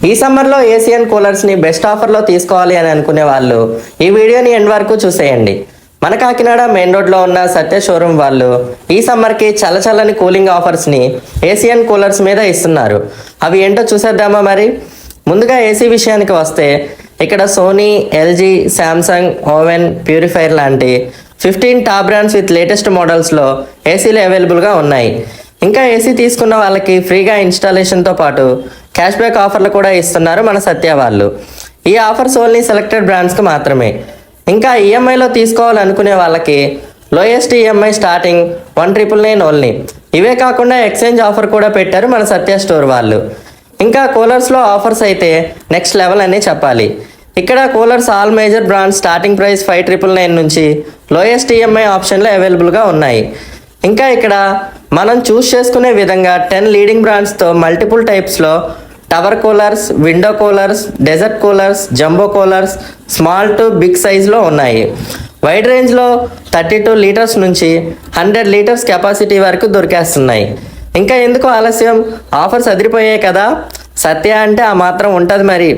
ఈ సమ్మర్లో AC and కూలర్స్ని best ఆఫర్లో తీసుకోవాలి అని అనుకునే వాళ్ళు ఈ వీడియోని ఎండ్ వరకు చూసేయండి. మన కాకినాడ మెయిన్ రోడ్లో ఉన్న సత్య షోరూమ్ వాళ్ళు ఈ సమ్మర్కి చల్లచల్లని కూలింగ్ ఆఫర్స్ని ఏసీ అండ్ కూలర్స్ మీద ఇస్తున్నారు. అవి ఏంటో చూసేద్దామా మరి. ముందుగా ఏసీ విషయానికి వస్తే ఇక్కడ Sony, LG, Samsung, oven, purifier లాంటి 15 టాప్ బ్రాండ్స్ విత్ లేటెస్ట్ మోడల్స్లో ఏసీలు అవైలబుల్గా ఉన్నాయి. ఇంకా ఏసీ తీసుకున్న వాళ్ళకి ఫ్రీగా ఇన్స్టాలేషన్తో పాటు క్యాష్ బ్యాక్ ఆఫర్లు కూడా ఇస్తున్నారు మన సత్య వాళ్ళు. ఈ ఆఫర్స్ ఓన్లీ సెలెక్టెడ్ బ్రాండ్స్కి మాత్రమే. ఇంకా ఈఎంఐలో తీసుకోవాలనుకునే వాళ్ళకి లోయెస్ట్ ఈఎంఐ స్టార్టింగ్ 1,999 ఓన్లీ. ఇవే కాకుండా ఎక్స్చేంజ్ ఆఫర్ కూడా పెట్టారు మన సత్య స్టోర్ వాళ్ళు. ఇంకా కూలర్స్లో ఆఫర్స్ అయితే నెక్స్ట్ లెవెల్ అని చెప్పాలి. ఇక్కడ coolers all major brands starting price 5,999 నుంచి లోయెస్ట్ ఈఎంఐ ఆప్షన్లు అవైలబుల్గా ఉన్నాయి. ఇంకా ఇక్కడ మనం చూస్ చేసుకునే విధంగా 10 లీడింగ్ బ్రాండ్స్తో మల్టిపుల్ టైప్స్లో tower coolers, window coolers, desert coolers, jumbo coolers, small to big సైజ్లో ఉన్నాయి. వైడ్ రేంజ్లో 32 లీటర్స్ నుంచి 100 లీటర్స్ కెపాసిటీ వరకు దొరికేస్తున్నాయి. ఇంకా ఎందుకు ఆలస్యం, ఆఫర్స్ అదిరిపోయాయి కదా. సత్య అంటే ఆ మాత్రం ఉంటుంది మరి.